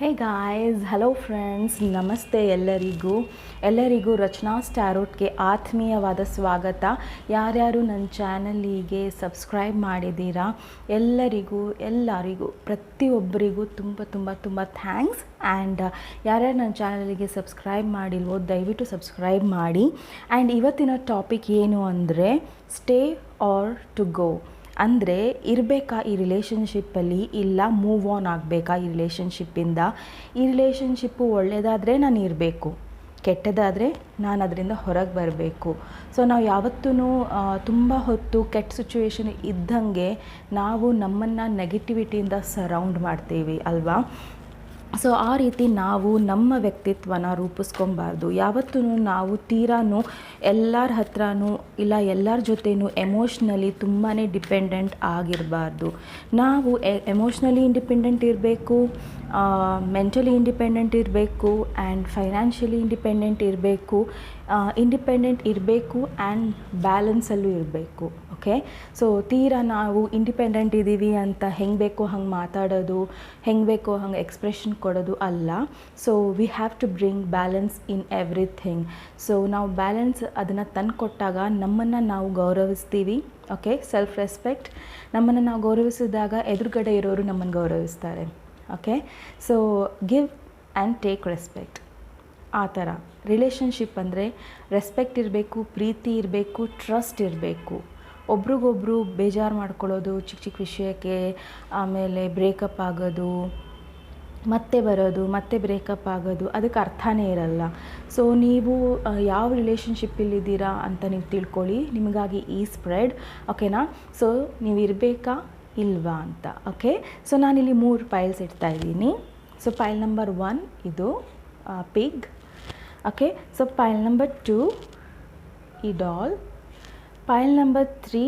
Hey guys, hello friends, ನಮಸ್ತೆ ಎಲ್ಲರಿಗೂ ರಚನಾಸ್ ಟ್ಯಾರೋಟ್ಗೆ ಆತ್ಮೀಯವಾದ ಸ್ವಾಗತ. ಯಾರ್ಯಾರು ನನ್ನ ಚಾನಲಿಗೆ ಸಬ್ಸ್ಕ್ರೈಬ್ ಮಾಡಿದ್ದೀರಾ ಎಲ್ಲರಿಗೂ ಪ್ರತಿಯೊಬ್ಬರಿಗೂ ತುಂಬ ಥ್ಯಾಂಕ್ಸ್. ಆ್ಯಂಡ್ ಯಾರ್ಯಾರು ನನ್ನ ಚಾನಲಿಗೆ ಸಬ್ಸ್ಕ್ರೈಬ್ ಮಾಡಿಲ್ವೋ ದಯವಿಟ್ಟು ಸಬ್ಸ್ಕ್ರೈಬ್ ಮಾಡಿ. ಆ್ಯಂಡ್ ಇವತ್ತಿನ ಟಾಪಿಕ್ ಏನು ಅಂದರೆ ಸ್ಟೇ ಆರ್ ಟು ಗೋ. ಅಂದರೆ ಇರಬೇಕಾ ಈ ರಿಲೇಷನ್ಶಿಪ್ಪಲ್ಲಿ, ಇಲ್ಲ ಮೂವ್ ಆನ್ ಆಗಬೇಕಾ ಈ ರಿಲೇಷನ್ಶಿಪ್ಪಿಂದ. ಈ ರಿಲೇಷನ್ಶಿಪ್ಪು ಒಳ್ಳೆಯದಾದರೆ ನಾನು ಇರಬೇಕು, ಕೆಟ್ಟದಾದರೆ ನಾನು ಅದರಿಂದ ಹೊರಗೆ ಬರಬೇಕು. ಸೊ ನಾವು ಯಾವತ್ತೂ ತುಂಬ ಹೊತ್ತು ಕೆಟ್ಟ ಸಿಚುವೇಶನ್ ಇದ್ದಂಗೆ ನಾವು ನಮ್ಮನ್ನು ನೆಗೆಟಿವಿಟಿಯಿಂದ ಸರೌಂಡ್ ಮಾಡ್ತೀವಿ ಅಲ್ವಾ. ಸೊ ಆ ರೀತಿ ನಾವು ನಮ್ಮ ವ್ಯಕ್ತಿತ್ವನ ರೂಪಿಸ್ಕೊಬಾರ್ದು. ಯಾವತ್ತೂ ನಾವು ತೀರಾನು ಎಲ್ಲರ ಹತ್ರನೂ ಇಲ್ಲ ಎಲ್ಲರ ಜೊತೆನೂ ಎಮೋಷ್ನಲಿ ತುಂಬಾ ಡಿಪೆಂಡೆಂಟ್ ಆಗಿರಬಾರ್ದು. ನಾವು ಎಮೋಷ್ನಲಿ ಇಂಡಿಪೆಂಡೆಂಟ್ ಇರಬೇಕು, ಮೆಂಟಲಿ ಇಂಡಿಪೆಂಡೆಂಟ್ ಇರಬೇಕು, ಆ್ಯಂಡ್ ಫೈನಾನ್ಷಿಯಲಿ ಇಂಡಿಪೆಂಡೆಂಟ್ ಇರಬೇಕು, ಆ್ಯಂಡ್ ಬ್ಯಾಲೆನ್ಸಲ್ಲೂ ಇರಬೇಕು. ಓಕೆ, ಸೊ ತೀರಾ ನಾವು ಇಂಡಿಪೆಂಡೆಂಟ್ ಇದ್ದೀವಿ ಅಂತ ಹೆಂಗೆ ಬೇಕೋ ಹಂಗೆ ಮಾತಾಡೋದು, ಹೆಂಗೆ ಬೇಕೋ ಹಂಗೆ ಎಕ್ಸ್ಪ್ರೆಷನ್ ಕೊಡೋದು ಅಲ್ಲ. So we have to bring balance in everything. So ನಾವು ಬ್ಯಾಲೆನ್ಸ್ ಅದನ್ನು ತಂದು ಕೊಟ್ಟಾಗ ನಮ್ಮನ್ನು ನಾವು ಗೌರವಿಸ್ತೀವಿ. Okay, self respect. ನಮ್ಮನ್ನು ನಾವು ಗೌರವಿಸಿದಾಗ ಎದುರುಗಡೆ ಇರೋರು ನಮ್ಮನ್ನು ಗೌರವಿಸ್ತಾರೆ. Okay, so give and take respect. ಆ ಥರ ರಿಲೇಷನ್ಶಿಪ್ ಅಂದರೆ ರೆಸ್ಪೆಕ್ಟ್ ಇರಬೇಕು, ಪ್ರೀತಿ ಇರಬೇಕು, ಟ್ರಸ್ಟ್ ಇರಬೇಕು. ಒಬ್ರಿಗೊಬ್ರು ಬೇಜಾರು ಮಾಡ್ಕೊಳ್ಳೋದು ಚಿಕ್ಕ ವಿಷಯಕ್ಕೆ, ಆಮೇಲೆ ಬ್ರೇಕಪ್ ಆಗೋದು, ಮತ್ತೆ ಬರೋದು, ಮತ್ತೆ ಬ್ರೇಕಪ್ ಆಗೋದು, ಅದಕ್ಕೆ ಅರ್ಥನೇ ಇರಲ್ಲ. ಸೊ ನೀವು ಯಾವ ರಿಲೇಷನ್ಶಿಪ್ಪಲ್ಲಿದ್ದೀರಾ ಅಂತ ನೀವು ತಿಳ್ಕೊಳ್ಳಿ, ನಿಮಗಾಗಿ ಈ ಸ್ಪ್ರೆಡ್. ಓಕೆನಾ? ಸೊ ನೀವು ಇರಬೇಕಾ ಇಲ್ವಾ ಅಂತ. ಓಕೆ, ಸೊ ನಾನಿಲ್ಲಿ 3 ಪೈಲ್ಸ್ ಇಡ್ತಾಯಿದ್ದೀನಿ. ಸೊ ಪೈಲ್ ನಂಬರ್ 1 ಇದು ಪಿಗ್. ಓಕೆ, ಸೊ ಪೈಲ್ ನಂಬರ್ 2 ಈ ಡಾಲ್. ಪೈಲ್ ನಂಬರ್ 3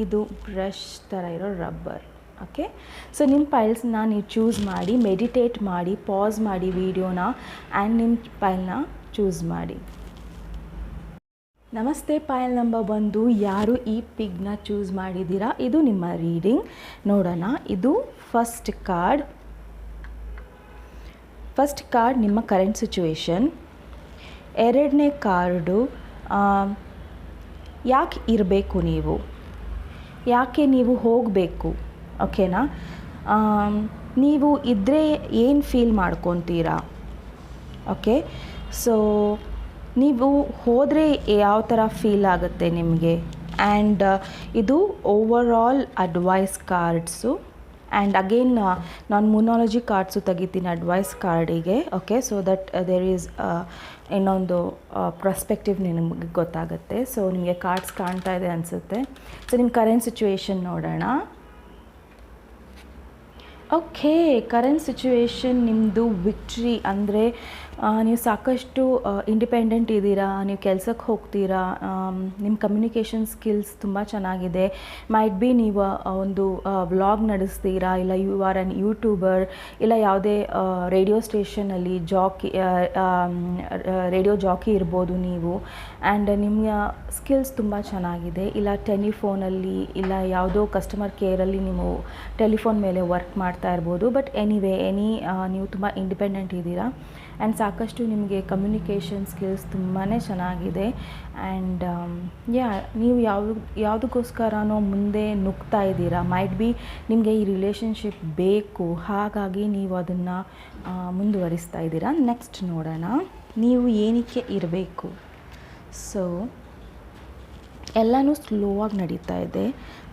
ಇದು ಬ್ರಷ್ ಥರ ಇರೋ ರಬ್ಬರ್. ಓಕೆ, ಸೊ ನಿಮ್ಮ ಪೈಲ್ಸ್ನ ನೀವು ಚೂಸ್ ಮಾಡಿ, ಮೆಡಿಟೇಟ್ ಮಾಡಿ, ಪಾಸ್ ಮಾಡಿ ವಿಡಿಯೋನ, ಆ್ಯಂಡ್ ನಿಮ್ಮ ಪೈಲ್ನ ಚೂಸ್ ಮಾಡಿ. ನಮಸ್ತೆ. ಪೈಲ್ ನಂಬರ್ 1, ಯಾರು ಈ ಪಿಗ್ನ ಚೂಸ್ ಮಾಡಿದ್ದೀರಾ, ಇದು ನಿಮ್ಮ ರೀಡಿಂಗ್. ನೋಡೋಣ. ಇದು ಫಸ್ಟ್ ಕಾರ್ಡ್ ನಿಮ್ಮ ಕರೆಂಟ್ ಸಿಚುವೇಶನ್. ಎರಡನೇ ಕಾರ್ಡು ಯಾಕೆ ಇರಬೇಕು ನೀವು, ಯಾಕೆ ನೀವು ಹೋಗಬೇಕು. ಓಕೆನಾ? ನೀವು ಇದ್ದರೆ ಏನು ಫೀಲ್ ಮಾಡ್ಕೊತೀರಾ. ಓಕೆ, ಸೊ ನೀವು ಹೋದರೆ ಯಾವ ಥರ ಫೀಲ್ ಆಗುತ್ತೆ ನಿಮಗೆ. ಆ್ಯಂಡ್ ಇದು overall advice cards. And again ನಾನು ಮೂನಾಲಜಿ ಕಾರ್ಡ್ಸು ತೆಗಿತೀನಿ ಅಡ್ವೈಸ್ ಕಾರ್ಡಿಗೆ. Okay, so that there is ಇನ್ನೊಂದು ಪ್ರಸ್ಪೆಕ್ಟಿವ್ ನಿಮಗೆ ಗೊತ್ತಾಗುತ್ತೆ. ಸೊ ನಿಮಗೆ ಕಾರ್ಡ್ಸ್ ಕಾಣ್ತಾ ಇದೆ ಅನಿಸುತ್ತೆ. ಸೊ ನಿಮ್ಮ ಕರೆಂಟ್ ಸಿಚುವೇಶನ್ ನೋಡೋಣ. ಓಕೆ, ಕರೆಂಟ್ ಸಿಚುವೇಶನ್ ನಿಮ್ಮದು ವಿಕ್ಟ್ರಿ. ಅಂದರೆ ನೀವು ಸಾಕಷ್ಟು ಇಂಡಿಪೆಂಡೆಂಟ್ ಇದ್ದೀರಾ, ನೀವು ಕೆಲಸಕ್ಕೆ ಹೋಗ್ತೀರಾ, ನಿಮ್ಮ ಕಮ್ಯುನಿಕೇಷನ್ ಸ್ಕಿಲ್ಸ್ ತುಂಬ ಚೆನ್ನಾಗಿದೆ. ಮೈಟ್ ಬಿ ನೀವು ಒಂದು ವ್ಲಾಗ್ ನಡೆಸ್ತೀರಾ, ಇಲ್ಲ ಯು ಆರ್ ಆನ್ ಯೂಟ್ಯೂಬರ್, ಇಲ್ಲ ಯಾವುದೇ ರೇಡಿಯೋ ಸ್ಟೇಷನಲ್ಲಿ ರೇಡಿಯೋ ಜಾಕಿ ಇರ್ಬೋದು ನೀವು. ಆ್ಯಂಡ್ ನಿಮ್ಮ ಸ್ಕಿಲ್ಸ್ ತುಂಬ ಚೆನ್ನಾಗಿದೆ. ಇಲ್ಲ ಟೆಲಿಫೋನಲ್ಲಿ, ಇಲ್ಲ ಯಾವುದೋ ಕಸ್ಟಮರ್ ಕೇರಲ್ಲಿ ನೀವು ಟೆಲಿಫೋನ್ ಮೇಲೆ ವರ್ಕ್ ಮಾಡ್ತಾ ಇರ್ಬೋದು. ಬಟ್ ನೀವು ತುಂಬ ಇಂಡಿಪೆಂಡೆಂಟ್ ಇದ್ದೀರಾ. ಆ್ಯಂಡ್ ಸಾಕಷ್ಟು ನಿಮಗೆ ಕಮ್ಯುನಿಕೇಷನ್ ಸ್ಕಿಲ್ಸ್ ತುಂಬಾ ಚೆನ್ನಾಗಿದೆ. ಆ್ಯಂಡ್ ನೀವು ಯಾವುದಕ್ಕೋಸ್ಕರನೋ ಮುಂದೆ ನುಗ್ತಾ ಇದ್ದೀರಾ. ಮೈಟ್ ಬಿ ನಿಮಗೆ ಈ ರಿಲೇಷನ್ಶಿಪ್ ಬೇಕು, ಹಾಗಾಗಿ ನೀವು ಅದನ್ನು ಮುಂದುವರಿಸ್ತಾ ಇದ್ದೀರಾ. ನೆಕ್ಸ್ಟ್ ನೋಡೋಣ, ನೀವು ಏನಕ್ಕೆ ಇರಬೇಕು. ಸೊ ಎಲ್ಲನೂ ಸ್ಲೋ ಆಗಿ ನಡೀತಾ ಇದೆ.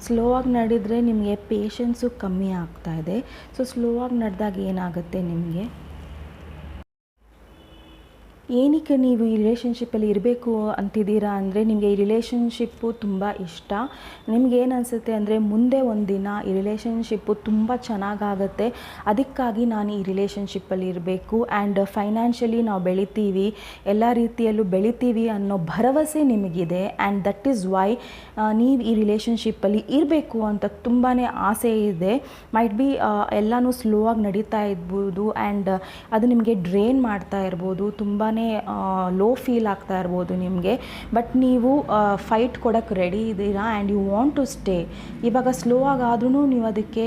ಸ್ಲೋ ಆಗಿ ನಡೆದರೆ ನಿಮಗೆ ಪೇಷನ್ಸು ಕಮ್ಮಿ ಆಗ್ತಾ ಇದೆ. ಸೊ ಸ್ಲೋ ಆಗಿ ನಡೆದಾಗ ಏನಾಗುತ್ತೆ, ನಿಮಗೆ ಏನಕ್ಕೆ ನೀವು ಈ ರಿಲೇಷನ್ಶಿಪ್ಪಲ್ಲಿ ಇರಬೇಕು ಅಂತಿದ್ದೀರಾ ಅಂದರೆ ನಿಮಗೆ ಈ ರಿಲೇಷನ್ಶಿಪ್ಪು ತುಂಬ ಇಷ್ಟ. ನಿಮ್ಗೇನು ಅನಿಸುತ್ತೆ ಅಂದರೆ ಮುಂದೆ ಒಂದಿನ ಈ ರಿಲೇಷನ್ಶಿಪ್ಪು ತುಂಬ ಚೆನ್ನಾಗಾಗುತ್ತೆ, ಅದಕ್ಕಾಗಿ ನಾನು ಈ ರಿಲೇಷನ್ಶಿಪ್ಪಲ್ಲಿ ಇರಬೇಕು. ಆ್ಯಂಡ್ ಫೈನಾನ್ಷಿಯಲಿ ನಾವು ಬೆಳಿತೀವಿ, ಎಲ್ಲ ರೀತಿಯಲ್ಲೂ ಬೆಳಿತೀವಿ ಅನ್ನೋ ಭರವಸೆ ನಿಮಗಿದೆ. ಆ್ಯಂಡ್ ದಟ್ ಈಸ್ ವೈ ನೀವು ಈ ರಿಲೇಷನ್ಶಿಪ್ಪಲ್ಲಿ ಇರಬೇಕು ಅಂತ ತುಂಬಾ ಆಸೆ ಇದೆ. ಮೈಟ್ ಬಿ ಎಲ್ಲನೂ ಸ್ಲೋ ಆಗಿ ನಡೀತಾ ಇರ್ಬೋದು, ಆ್ಯಂಡ್ ಅದು ನಿಮಗೆ ಡ್ರೈನ್ ಮಾಡ್ತಾ ಇರ್ಬೋದು, ತುಂಬಾ ಲೋ ಫೀಲ್ ಆಗ್ತಾ ಇರ್ಬೋದು ನಿಮಗೆ, ಬಟ್ ನೀವು ಫೈಟ್ ಕೊಡೋಕ್ಕೆ ರೆಡಿ ಇದ್ದೀರಾ and you want to stay. ಇವಾಗ ಸ್ಲೋ ಆಗಾದ್ರೂ ನೀವು ಅದಕ್ಕೆ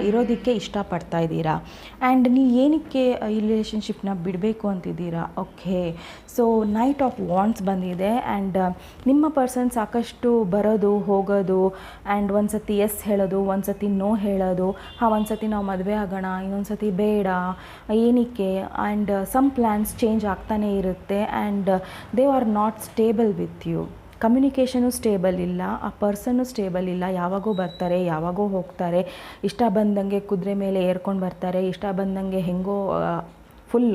ಇರೋದಕ್ಕೆ ಇಷ್ಟಪಡ್ತಾ ಇದ್ದೀರಾ ಆ್ಯಂಡ್ ನೀವು ಏನಕ್ಕೆ ಈ ರಿಲೇಷನ್ಶಿಪ್ನ ಬಿಡಬೇಕು ಅಂತಿದ್ದೀರಾ. Okay, so knight of wands ಬಂದಿದೆ ಆ್ಯಂಡ್ ನಿಮ್ಮ ಪರ್ಸನ್ ಸಾಕಷ್ಟು ಬರೋದು ಹೋಗೋದು ಆ್ಯಂಡ್ ಒಂದು ಸತಿ ಎಸ್ ಹೇಳೋದು, ಒಂದು ಸತಿ ನೋ ಹೇಳೋದು, ಒಂದು ಸತಿ ನಾವು ಮದುವೆ ಆಗೋಣ, ಇನ್ನೊಂದು ಸತಿ ಬೇಡ, ಏನಕ್ಕೆ, ಆ್ಯಂಡ್ ಸಮ್ ಪ್ಲ್ಯಾನ್ಸ್ ಚೇಂಜ್ ಆಗ್ತಾನೇ ಇರುತ್ತೆ and they are not stable with you. Communication stable ಇಲ್ಲ, ಆ ಪರ್ಸನ್ನು ಸ್ಟೇಬಲ್ ಇಲ್ಲ, ಯಾವಾಗೋ ಬರ್ತಾರೆ ಯಾವಾಗೋ ಹೋಗ್ತಾರೆ, ಇಷ್ಟ ಬಂದಂಗೆ ಕುದುರೆ ಮೇಲೆ ಏರ್ಕೊಂಡು ಬರ್ತಾರೆ, ಇಷ್ಟ ಬಂದಂಗೆ ಹೆಂಗೋ ಫುಲ್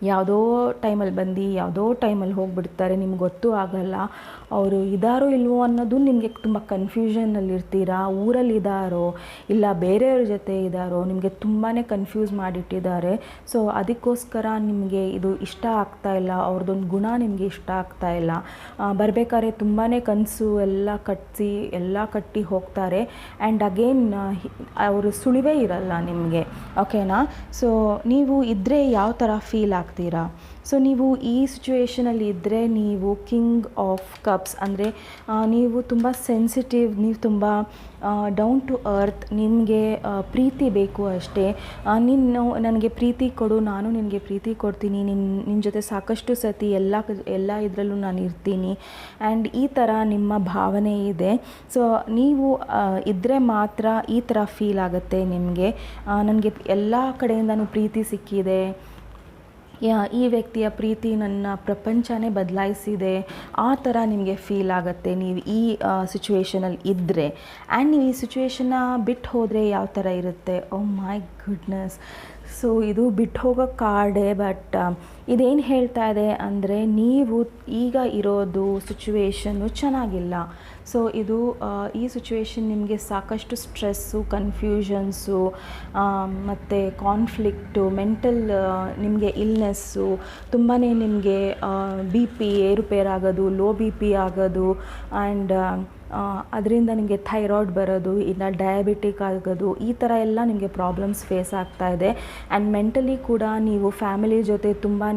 ಯಾವುದೋ ಟೈಮಲ್ಲಿ ಬಂದು ಯಾವುದೋ ಟೈಮಲ್ಲಿ ಹೋಗಿಬಿಡ್ತಾರೆ, ನಿಮ್ಗೆ ಗೊತ್ತೂ ಆಗಲ್ಲ ಅವರು ಇದ್ದಾರೋ ಇಲ್ವೋ ಅನ್ನೋದು ನಿಮಗೆ ತುಂಬ ಕನ್ಫ್ಯೂಷನ್ನಲ್ಲಿರ್ತೀರಾ. ಊರಲ್ಲಿದ್ದಾರೋ ಇಲ್ಲ ಬೇರೆಯವ್ರ ಜೊತೆ ಇದ್ದಾರೋ ನಿಮಗೆ ತುಂಬಾ ಕನ್ಫ್ಯೂಸ್ ಮಾಡಿಟ್ಟಿದ್ದಾರೆ. ಸೊ ಅದಕ್ಕೋಸ್ಕರ ನಿಮಗೆ ಇದು ಇಷ್ಟ ಆಗ್ತಾಯಿಲ್ಲ, ಅವ್ರದ್ದೊಂದು ಗುಣ ನಿಮಗೆ ಇಷ್ಟ ಆಗ್ತಾಯಿಲ್ಲ. ಬರಬೇಕಾದ್ರೆ ತುಂಬಾ ಕನಸು ಎಲ್ಲ ಕಟ್ಟಿ ಹೋಗ್ತಾರೆ ಆ್ಯಂಡ್ ಅಗೇನ್ ಅವರು ಸುಳಿವೇ ಇರಲ್ಲ ನಿಮಗೆ. ಓಕೆನಾ? ಸೊ ನೀವು ಇದ್ದರೆ ಯಾವ ಥರ ಫೀಲ್ ಆಗ್ತೀರಾ? ಸೊ ನೀವು ಈ ಸಿಚುವೇಷನಲ್ಲಿ ಇದ್ದರೆ ನೀವು ಕಿಂಗ್ ಆಫ್ ಕಪ್ಸ್ ಅಂದರೆ ನೀವು ತುಂಬ ಸೆನ್ಸಿಟಿವ್, ನೀವು ತುಂಬ ಡೌನ್ ಟು ಅರ್ತ್, ನಿಮಗೆ ಪ್ರೀತಿ ಬೇಕು ಅಷ್ಟೇ. ನೀನು ನನಗೆ ಪ್ರೀತಿ ಕೊಡು, ನಾನು ನಿನಗೆ ಪ್ರೀತಿ ಕೊಡ್ತೀನಿ, ನಿನ್ನ ಜೊತೆ ಸಾಕಷ್ಟು ಸತಿ ಎಲ್ಲ ಇದರಲ್ಲೂ ನಾನು ಇರ್ತೀನಿ ಆ್ಯಂಡ್ ಈ ಥರ ನಿಮ್ಮ ಭಾವನೆ ಇದೆ. ಸೊ ನೀವು ಇದ್ದರೆ ಮಾತ್ರ ಈ ಥರ ಫೀಲ್ ಆಗುತ್ತೆ ನಿಮಗೆ. ನನಗೆ ಎಲ್ಲ ಕಡೆಯಿಂದನೂ ಪ್ರೀತಿ ಸಿಕ್ಕಿದೆ, ಈ ವ್ಯಕ್ತಿಯ ಪ್ರೀತಿ ನನ್ನ ಪ್ರಪಂಚನೇ ಬದಲಾಯಿಸಿದೆ, ಆ ಥರ ನಿಮಗೆ ಫೀಲ್ ಆಗುತ್ತೆ ನೀವು ಈ ಸಿಚುವೇಷನಲ್ಲಿ ಇದ್ದರೆ. ಆ್ಯಂಡ್ ನೀವು ಈ ಸಿಚುವೇಷನ್ನ ಬಿಟ್ಟು ಹೋದರೆ ಯಾವ ಥರ ಇರುತ್ತೆ? ಓ ಮೈ ಗುಡ್ನೆಸ್. ಸೊ ಇದು ಬಿಟ್ಟು ಹೋಗೋ ಕಾರ್ಡೇ, ಬಟ್ ಇದೇನು ಹೇಳ್ತಾ ಇದೆ ಅಂದರೆ ನೀವು ಈಗ ಇರೋದು ಸಿಚುವೇಷನ್ನು ಚೆನ್ನಾಗಿಲ್ಲ. ಸೊ ಇದು ಈ ಸಿಚುವೇಷನ್ ನಿಮಗೆ ಸಾಕಷ್ಟು ಸ್ಟ್ರೆಸ್ಸು, ಕನ್ಫ್ಯೂಷನ್ಸು ಮತ್ತು ಕಾನ್ಫ್ಲಿಕ್ಟು, ಮೆಂಟಲ್ ನಿಮಗೆ ಇಲ್ನೆಸ್ಸು, ತುಂಬಾ ನಿಮಗೆ BP ಏರುಪೇರಾಗೋದು, ಲೋ BP ಆಗೋದು ಆ್ಯಂಡ್ ಅದರಿಂದ ನಿಮಗೆ ಥೈರಾಯ್ಡ್ ಬರೋದು, ಇಲ್ಲ ಡಯಾಬಿಟಿಕ್ ಆಗೋದು, ಈ ಥರ ಎಲ್ಲ ನಿಮಗೆ ಪ್ರಾಬ್ಲಮ್ಸ್ ಫೇಸ್ ಆಗ್ತಾ ಇದೆ. ಆ್ಯಂಡ್ ಮೆಂಟಲಿ ಕೂಡ ನೀವು ಫ್ಯಾಮಿಲಿ ಜೊತೆ ತುಂಬಾ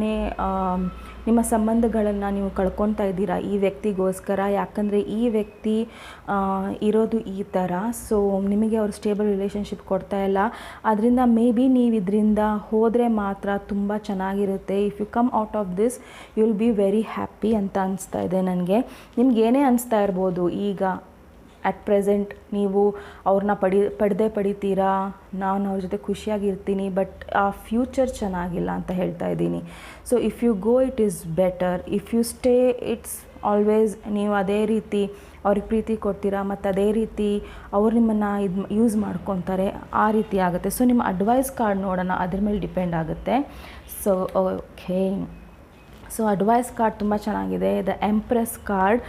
ನಿಮ್ಮ ಸಂಬಂಧಗಳನ್ನು ನೀವು ಕಳ್ಕೊತಾ ಇದ್ದೀರಾ ಈ ವ್ಯಕ್ತಿಗೋಸ್ಕರ. ಯಾಕಂದರೆ ಈ ವ್ಯಕ್ತಿ ಇರೋದು ಈ ಥರ. ಸೊ ನಿಮಗೆ ಅವರು ಸ್ಟೇಬಲ್ ರಿಲೇಷನ್ಶಿಪ್ ಕೊಡ್ತಾ ಇಲ್ಲ. ಅದರಿಂದ ಮೇ ಬಿ ನೀವು ಇದರಿಂದ ಹೋದರೆ ಮಾತ್ರ ತುಂಬ ಚೆನ್ನಾಗಿರುತ್ತೆ. If you come out of this you will be very happy ಅಂತ ಅನಿಸ್ತಾ ಇದೆ ನನಗೆ. ನಿಮ್ಗೆ ಏನೇ ಅನಿಸ್ತಾ ಇರ್ಬೋದು ಈಗ ಅಟ್ ಪ್ರೆಸೆಂಟ್, ನೀವು ಅವ್ರನ್ನ ಪಡಿತೀರಾ, ನಾನು ಅವ್ರ ಜೊತೆ ಖುಷಿಯಾಗಿರ್ತೀನಿ, ಬಟ್ ಆ ಫ್ಯೂಚರ್ ಚೆನ್ನಾಗಿಲ್ಲ ಅಂತ ಹೇಳ್ತಾ ಇದ್ದೀನಿ. So if you go it is better, if you stay it's always. ನೀವು ಅದೇ ರೀತಿ ಅವ್ರಿಗೆ ಪ್ರೀತಿ ಕೊಡ್ತೀರಾ ಮತ್ತು ಅದೇ ರೀತಿ ಅವ್ರು ನಿಮ್ಮನ್ನು ಯೂಸ್ ಮಾಡ್ಕೊತಾರೆ, ಆ ರೀತಿ ಆಗುತ್ತೆ. ಸೊ ನಿಮ್ಮ ಅಡ್ವೈಸ್ ಕಾರ್ಡ್ ನೋಡೋಣ, ಅದ್ರ ಮೇಲೆ ಡಿಪೆಂಡ್ ಆಗುತ್ತೆ. So okay, so advice card ತುಂಬ ಚೆನ್ನಾಗಿದೆ. ದ ಎಂಪ್ರೆಸ್ ಕಾರ್ಡ್,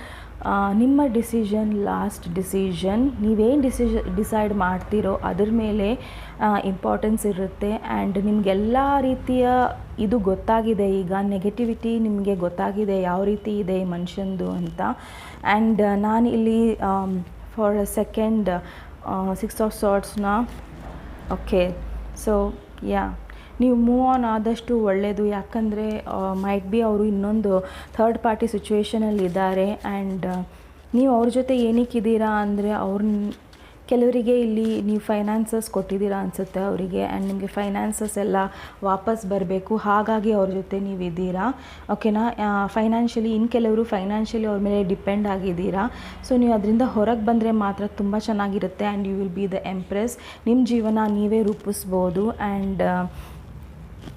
ನಿಮ್ಮ ಡಿಸಿಷನ್ ಲಾಸ್ಟ್ ಡಿಸಿಷನ್. ನೀವೇನು ಡಿಸೈಡ್ ಮಾಡ್ತೀರೋ ಅದ್ರ ಮೇಲೆ ಇಂಪಾರ್ಟೆನ್ಸ್ ಇರುತ್ತೆ. ಆ್ಯಂಡ್ ನಿಮಗೆಲ್ಲ ರೀತಿಯ ಇದು ಗೊತ್ತಾಗಿದೆ, ಈಗ ನೆಗೆಟಿವಿಟಿ ನಿಮಗೆ ಗೊತ್ತಾಗಿದೆ ಯಾವ ರೀತಿ ಇದೆ ಈ ಮನುಷ್ಯಂದು ಅಂತ. ಆ್ಯಂಡ್ ನಾನು ಇಲ್ಲಿ ಫಾರ್ ಅ ಸೆಕೆಂಡ್ 6 ಆಫ್ ಸಾರ್ಟ್ಸ್ನ ಓಕೆ. ಸೊ ನೀವು ಮೂವ್ ಆನ್ ಆದಷ್ಟು ಒಳ್ಳೆಯದು. ಯಾಕಂದರೆ ಮೈಟ್ ಬಿ ಅವರು ಇನ್ನೊಂದು ಥರ್ಡ್ ಪಾರ್ಟಿ ಸಿಚುವೇಷನಲ್ಲಿ ಇದ್ದಾರೆ ಆ್ಯಂಡ್ ನೀವು ಅವ್ರ ಜೊತೆ ಏನಕ್ಕಿದ್ದೀರಾ ಅಂದರೆ ಕೆಲವರಿಗೆ ಇಲ್ಲಿ ನೀವು ಫೈನಾನ್ಸಸ್ ಕೊಟ್ಟಿದ್ದೀರಾ ಅನಿಸುತ್ತೆ ಅವರಿಗೆ, ಆ್ಯಂಡ್ ನಿಮಗೆ ಫೈನಾನ್ಸಸ್ ಎಲ್ಲ ವಾಪಸ್ ಬರಬೇಕು, ಹಾಗಾಗಿ ಅವ್ರ ಜೊತೆ ನೀವು ಇದ್ದೀರಾ. ಓಕೆನಾ? ಫೈನಾನ್ಷಿಯಲಿ ಕೆಲವರು ಫೈನಾನ್ಷಿಯಲಿ ಅವ್ರ ಮೇಲೆ ಡಿಪೆಂಡ್ ಆಗಿದ್ದೀರಾ. ಸೊ ನೀವು ಅದರಿಂದ ಹೊರಗೆ ಬಂದರೆ ಮಾತ್ರ ತುಂಬ ಚೆನ್ನಾಗಿರುತ್ತೆ. And you will be the empress. ನಿಮ್ಮ ಜೀವನ ನೀವೇ ರೂಪಿಸ್ಬೋದು ಆ್ಯಂಡ್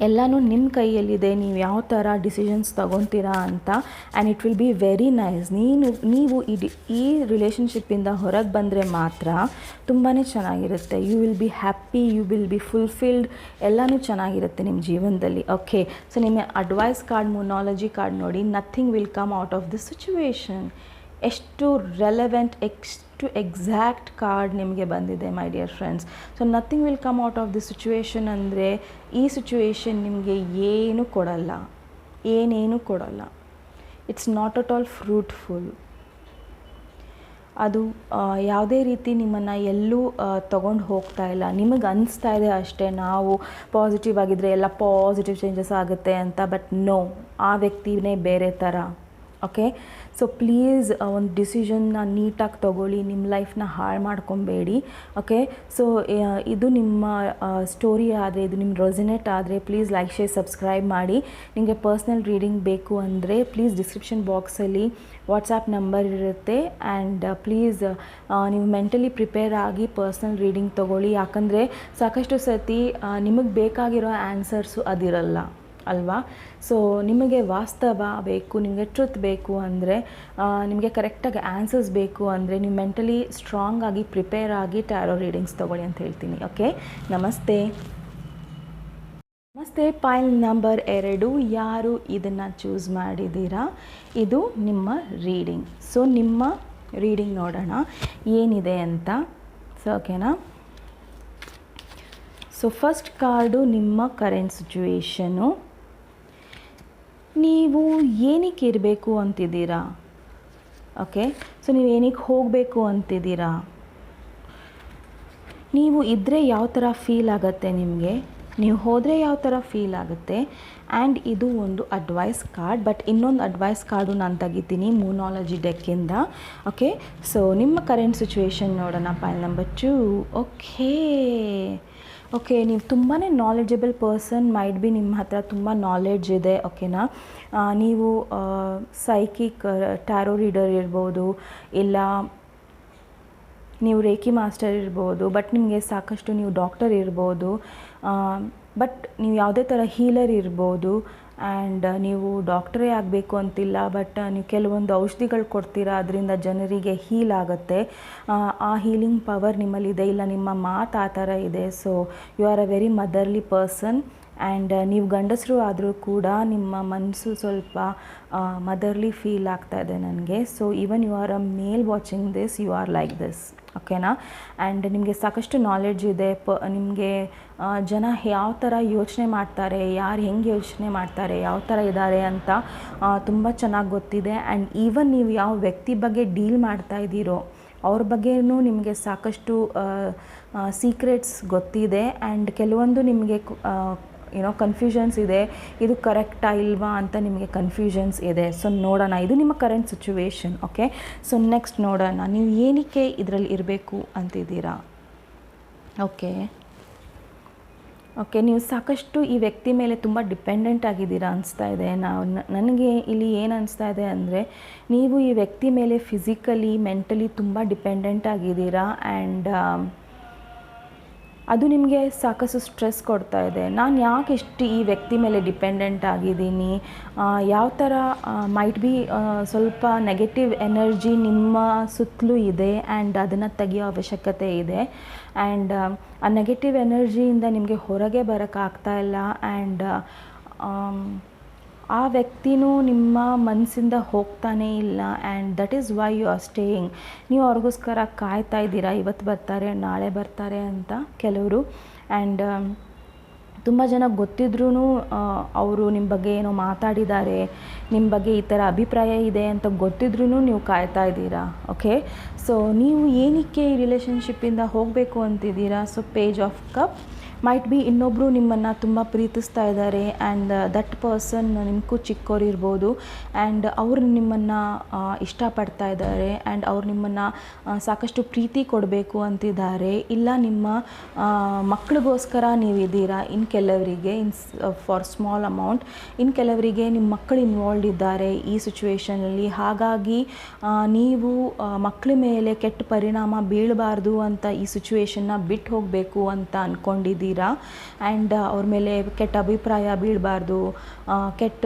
ಎಲ್ಲನೂ ನಿಮ್ಮ ಕೈಯಲ್ಲಿದೆ, ನೀವು ಯಾವ ಥರ ಡಿಸಿಷನ್ಸ್ ತೊಗೊತೀರಾ ಅಂತ. And it will be very nice. ನೀವು ಈ ರಿಲೇಷನ್ಶಿಪ್ಪಿಂದ ಹೊರಗೆ ಬಂದರೆ ಮಾತ್ರ ತುಂಬಾ ಚೆನ್ನಾಗಿರುತ್ತೆ. You will be happy, you will be fulfilled, ಎಲ್ಲನೂ ಚೆನ್ನಾಗಿರುತ್ತೆ ನಿಮ್ಮ ಜೀವನದಲ್ಲಿ. ಓಕೆ, ಸೊ ನಿಮ್ಮ ಅಡ್ವೈಸ್ ಕಾರ್ಡ್, ಮೊನಾಲಜಿ ಕಾರ್ಡ್ ನೋಡಿ. Nothing will come out of this situation. ಎಷ್ಟು ರೆಲೆವೆಂಟ್, ಎಷ್ಟು ಎಕ್ಸಾಕ್ಟ್ ಕಾರ್ಡ್ ನಿಮಗೆ ಬಂದಿದೆ my dear friends. So nothing will come out of the situation ಅಂದರೆ ಈ ಸಿಚುವೇಶನ್ ನಿಮಗೆ ಏನು ಕೊಡಲ್ಲ, ಏನೇನು ಕೊಡಲ್ಲ. It's not at all fruitful. ಅದು ಯಾವುದೇ ರೀತಿ ನಿಮ್ಮನ್ನು ಎಲ್ಲೂ ತೊಗೊಂಡು ಹೋಗ್ತಾ ಇಲ್ಲ. ನಿಮಗೆ ಅನಿಸ್ತಾ ಇದೆ ಅಷ್ಟೇ ನಾವು ಪಾಸಿಟಿವ್ ಆಗಿದ್ದರೆ ಎಲ್ಲ ಪಾಸಿಟಿವ್ ಚೇಂಜಸ್ ಆಗುತ್ತೆ ಅಂತ, ಬಟ್ ನೋ, ಆ ವ್ಯಕ್ತಿನೇ ಬೇರೆ ಥರ. ಓಕೆ, ಸೊ ಪ್ಲೀಸ್ ಒಂದು ಡಿಸಿಷನ್ನ ನೀಟಾಗಿ ತೊಗೊಳ್ಳಿ, ನಿಮ್ಮ ಲೈಫ್ನ ಹಾಳು ಮಾಡ್ಕೊಬೇಡಿ. ಓಕೆ, ಸೊ ಇದು ನಿಮ್ಮ ಸ್ಟೋರಿ ಆದರೆ, ಇದು ನಿಮ್ಮ ರೆಸೊನೇಟ್ ಆದರೆ ಪ್ಲೀಸ್ ಲೈಕ್, ಶೇರ್, ಸಬ್ಸ್ಕ್ರೈಬ್ ಮಾಡಿ. ನಿಮಗೆ ಪರ್ಸ್ನಲ್ ರೀಡಿಂಗ್ ಬೇಕು ಅಂದರೆ ಪ್ಲೀಸ್ ಡಿಸ್ಕ್ರಿಪ್ಷನ್ ಬಾಕ್ಸಲ್ಲಿ ವಾಟ್ಸಾಪ್ ನಂಬರ್ ಇರುತ್ತೆ. ಆ್ಯಂಡ್ ಪ್ಲೀಸ್ ನೀವು ಮೆಂಟಲಿ ಪ್ರಿಪೇರ್ ಆಗಿ ಪರ್ಸ್ನಲ್ ರೀಡಿಂಗ್ ತೊಗೊಳ್ಳಿ. ಯಾಕಂದರೆ ಸಾಕಷ್ಟು ಸತಿ ನಿಮಗೆ ಬೇಕಾಗಿರೋ ಆನ್ಸರ್ಸು ಅದಿರಲ್ಲ ಅಲ್ವಾ. ಸೊ ನಿಮಗೆ ವಾಸ್ತವ ಬೇಕು, ನಿಮಗೆ ಟ್ರುತ್ ಬೇಕು ಅಂದರೆ, ನಿಮಗೆ ಕರೆಕ್ಟಾಗಿ ಆನ್ಸರ್ಸ್ ಬೇಕು ಅಂದರೆ ನೀವು ಮೆಂಟಲಿ ಸ್ಟ್ರಾಂಗ್ ಆಗಿ ಪ್ರಿಪೇರ್ ಆಗಿ ಟ್ಯಾರೋ ರೀಡಿಂಗ್ಸ್ ತೊಗೊಳ್ಳಿ ಅಂತ ಹೇಳ್ತೀನಿ. ಓಕೆ, ನಮಸ್ತೆ. ನಮಸ್ತೆ. ಪೈಲ್ ನಂಬರ್ 2, ಯಾರು ಇದನ್ನು ಚೂಸ್ ಮಾಡಿದ್ದೀರಾ, ಇದು ನಿಮ್ಮ ರೀಡಿಂಗ್. ಸೊ ನಿಮ್ಮ ರೀಡಿಂಗ್ ನೋಡೋಣ ಏನಿದೆ ಅಂತ. ಸೊ ಓಕೆನಾ. ಸೊ ಫಸ್ಟ್ ಕಾರ್ಡು ನಿಮ್ಮ ಕರೆಂಟ್ ಸಿಚುವೇಶನು. ನೀವು ಏನಕ್ಕೆ ಇರಬೇಕು ಅಂತಿದ್ದೀರಾ. ಓಕೆ, ಸೊ ನೀವು ಏನಕ್ಕೆ ಹೋಗಬೇಕು ಅಂತಿದ್ದೀರಾ, ನೀವು ಇದ್ದರೆ ಯಾವ ಥರ ಫೀಲ್ ಆಗುತ್ತೆ ನಿಮಗೆ, ನೀವು ಹೋದರೆ ಯಾವ ಥರ ಫೀಲ್ ಆಗುತ್ತೆ. ಆ್ಯಂಡ್ ಇದು ಒಂದು ಅಡ್ವೈಸ್ ಕಾರ್ಡ್, ಬಟ್ ಇನ್ನೊಂದು ಅಡ್ವೈಸ್ ಕಾರ್ಡು ನಾನು ತೆಗಿತೀನಿ ಮೂನಾಲಜಿ ಡೆಕ್ಕಿಂದ. ಓಕೆ, ಸೊ ನಿಮ್ಮ ಕರೆಂಟ್ ಸಿಚುವೇಶನ್ ನೋಡೋಣ. ಪೈಲ್ ನಂಬರ್ 2. ಓಕೆ, ನೀವು ತುಂಬಾ ನಾಲೆಜಬಲ್ ಪರ್ಸನ್, ಮೈಟ್ ಬಿ ನಿಮ್ಮ ಹತ್ರ ತುಂಬ ನಾಲೆಡ್ಜ್ ಇದೆ. ಓಕೆನಾ, ನೀವು ಸೈಕಿಕ್ ಟ್ಯಾರೋ ರೀಡರ್ ಇರ್ಬೋದು, ಇಲ್ಲ ನೀವು ರೇಖಿ ಮಾಸ್ಟರ್ ಇರ್ಬೋದು, ಬಟ್ ನಿಮಗೆ ಸಾಕಷ್ಟು ನೀವು ಡಾಕ್ಟರ್ ಇರ್ಬೋದು, ಬಟ್ ನೀವು ಯಾವುದೇ ಥರ ಹೀಲರ್ ಇರ್ಬೋದು. ಆ್ಯಂಡ್ ನೀವು ಡಾಕ್ಟರೇ ಆಗಬೇಕು ಅಂತಿಲ್ಲ, ಬಟ್ ನೀವು ಕೆಲವೊಂದು ಔಷಧಿಗಳು ಕೊಡ್ತೀರಾ, ಅದರಿಂದ ಜನರಿಗೆ ಹೀಲ್ ಆಗುತ್ತೆ. ಆ ಹೀಲಿಂಗ್ ಪವರ್ ನಿಮ್ಮಲ್ಲಿದೆ, ಇಲ್ಲ ನಿಮ್ಮ ಮಾತು ಆ ಥರ ಇದೆ. So you are a very motherly person. And ನೀವು ಗಂಡಸರು ಆದರೂ ಕೂಡ ನಿಮ್ಮ ಮನಸ್ಸು ಸ್ವಲ್ಪ ಮದರ್ಲಿ ಫೀಲ್ ಆಗ್ತಾ ಇದೆ ನನಗೆ. So even you are a male watching this, you are like this. ಓಕೆನಾ. ಆ್ಯಂಡ್ ನಿಮಗೆ ಸಾಕಷ್ಟು ನಾಲೆಡ್ಜ್ ಇದೆ. ನಿಮಗೆ ಜನ ಯಾವ ಥರ ಯೋಚನೆ ಮಾಡ್ತಾರೆ, ಯಾರು ಹೆಂಗೆ ಯೋಚನೆ ಮಾಡ್ತಾರೆ, ಯಾವ ಥರ ಇದ್ದಾರೆ ಅಂತ ತುಂಬ ಚೆನ್ನಾಗಿ ಗೊತ್ತಿದೆ. ಆ್ಯಂಡ್ ಈವನ್ ನೀವು ಯಾವ ವ್ಯಕ್ತಿ ಬಗ್ಗೆ ಡೀಲ್ ಮಾಡ್ತಾ ಇದ್ದೀರೋ ಅವ್ರ ಬಗ್ಗೆಯೂ ನಿಮಗೆ ಸಾಕಷ್ಟು ಸೀಕ್ರೆಟ್ಸ್ ಗೊತ್ತಿದೆ. ಆ್ಯಂಡ್ ಕೆಲವೊಂದು ನಿಮಗೆ ಕನ್ಫ್ಯೂಷನ್ಸ್ ಇದೆ, ಇದು ಕರೆಕ್ಟಾ ಇಲ್ವಾ ಅಂತ ನಿಮಗೆ ಕನ್ಫ್ಯೂಷನ್ಸ್ ಇದೆ. ಸೊ ನೋಡೋಣ, ಇದು ನಿಮ್ಮ current situation. Okay, so next ನೋಡೋಣ ನೀವು ಏನಕ್ಕೆ ಇದರಲ್ಲಿ ಇರಬೇಕು ಅಂತಿದ್ದೀರಾ. ಓಕೆ, ನೀವು ಸಾಕಷ್ಟು ಈ ವ್ಯಕ್ತಿ ಮೇಲೆ ತುಂಬ ಡಿಪೆಂಡೆಂಟ್ ಆಗಿದ್ದೀರಾ ಅನಿಸ್ತಾ ಇದೆ. ನನಗೆ ಇಲ್ಲಿ ಏನು ಅನಿಸ್ತಾ ಇದೆ ಅಂದರೆ, ನೀವು ಈ ವ್ಯಕ್ತಿ ಮೇಲೆ ಫಿಸಿಕಲಿ, ಮೆಂಟಲಿ ತುಂಬ ಡಿಪೆಂಡೆಂಟ್ ಆಗಿದ್ದೀರಾ. ಆ್ಯಂಡ್ ಅದು ನಿಮಗೆ ಸಾಕಷ್ಟು ಸ್ಟ್ರೆಸ್ ಕೊಡ್ತಾ ಇದೆ. ನಾನು ಯಾಕೆ ಇಷ್ಟು ಈ ವ್ಯಕ್ತಿ ಮೇಲೆ ಡಿಪೆಂಡೆಂಟ್ ಆಗಿದ್ದೀನಿ, ಯಾವ ಥರ ಮೈಟ್ ಬಿ ಸ್ವಲ್ಪ ನೆಗೆಟಿವ್ ಎನರ್ಜಿ ನಿಮ್ಮ ಸುತ್ತಲೂ ಇದೆ. ಆ್ಯಂಡ್ ಅದನ್ನು ತೆಗಿಯೋ ಅವಶ್ಯಕತೆ ಇದೆ. ಆ್ಯಂಡ್ ಆ ನೆಗೆಟಿವ್ ಎನರ್ಜಿಯಿಂದ ನಿಮಗೆ ಹೊರಗೆ ಬರೋಕ್ಕಾಗ್ತಾ ಇಲ್ಲ. ಆ್ಯಂಡ್ ಆ ವ್ಯಕ್ತಿನೂ ನಿಮ್ಮ ಮನಸ್ಸಿಂದ ಹೋಗ್ತಾನೇ ಇಲ್ಲ. And that is why you are staying. ನೀವು ಅವ್ರಿಗೋಸ್ಕರ ಕಾಯ್ತಾ ಇದ್ದೀರಾ, ಇವತ್ತು ಬರ್ತಾರೆ ನಾಳೆ ಬರ್ತಾರೆ ಅಂತ ಕೆಲವರು. ಆ್ಯಂಡ್ ತುಂಬ ಜನ ಗೊತ್ತಿದ್ರೂ ಅವರು ನಿಮ್ಮ ಬಗ್ಗೆ ಏನೋ ಮಾತಾಡಿದ್ದಾರೆ, ನಿಮ್ಮ ಬಗ್ಗೆ ಈ ಥರ ಅಭಿಪ್ರಾಯ ಇದೆ ಅಂತ ಗೊತ್ತಿದ್ರೂ ನೀವು ಕಾಯ್ತಾ ಇದ್ದೀರಾ. ಓಕೆ, ಸೊ ನೀವು ಏನಕ್ಕೆ ಈ ರಿಲೇಷನ್ಶಿಪ್ಪಿಂದ ಹೋಗಬೇಕು ಅಂತಿದ್ದೀರಾ. So page of cup. Might be ಇನ್ನೊಬ್ಬರು ನಿಮ್ಮನ್ನು ತುಂಬ ಪ್ರೀತಿಸ್ತಾ ಇದ್ದಾರೆ. ಆ್ಯಂಡ್ ದಟ್ ಪರ್ಸನ್ ನಿಮಗೂ ಚಿಕ್ಕವ್ರು ಇರ್ಬೋದು. ಆ್ಯಂಡ್ ಅವರು ನಿಮ್ಮನ್ನು ಇಷ್ಟಪಡ್ತಾ ಇದ್ದಾರೆ. ಆ್ಯಂಡ್ ಅವ್ರು ನಿಮ್ಮನ್ನು ಸಾಕಷ್ಟು ಪ್ರೀತಿ ಕೊಡಬೇಕು ಅಂತಿದ್ದಾರೆ. ಇಲ್ಲ ನಿಮ್ಮ ಮಕ್ಕಳಿಗೋಸ್ಕರ ನೀವಿದ್ದೀರಾ. ಇನ್ನು ಕೆಲವರಿಗೆ ಫಾರ್ ಸ್ಮಾಲ್ ಅಮೌಂಟ್, ಇನ್ನು ಕೆಲವರಿಗೆ ನಿಮ್ಮ ಮಕ್ಕಳು ಇನ್ವಾಲ್ವ್ ಇದ್ದಾರೆ ಈ ಸಿಚುವೇಷನಲ್ಲಿ. ಹಾಗಾಗಿ ನೀವು ಮಕ್ಕಳ ಮೇಲೆ ಕೆಟ್ಟ ಪರಿಣಾಮ ಬೀಳಬಾರ್ದು ಅಂತ ಈ ಸಿಚುವೇಷನ್ನ ಬಿಟ್ಟು ಹೋಗಬೇಕು ಅಂತ ಅಂದ್ಕೊಂಡಿದ್ದೀರಾ. ಆ್ಯಂಡ್ ಅವ್ರ ಮೇಲೆ ಕೆಟ್ಟ ಅಭಿಪ್ರಾಯ ಬೀಳಬಾರ್ದು, ಕೆಟ್ಟ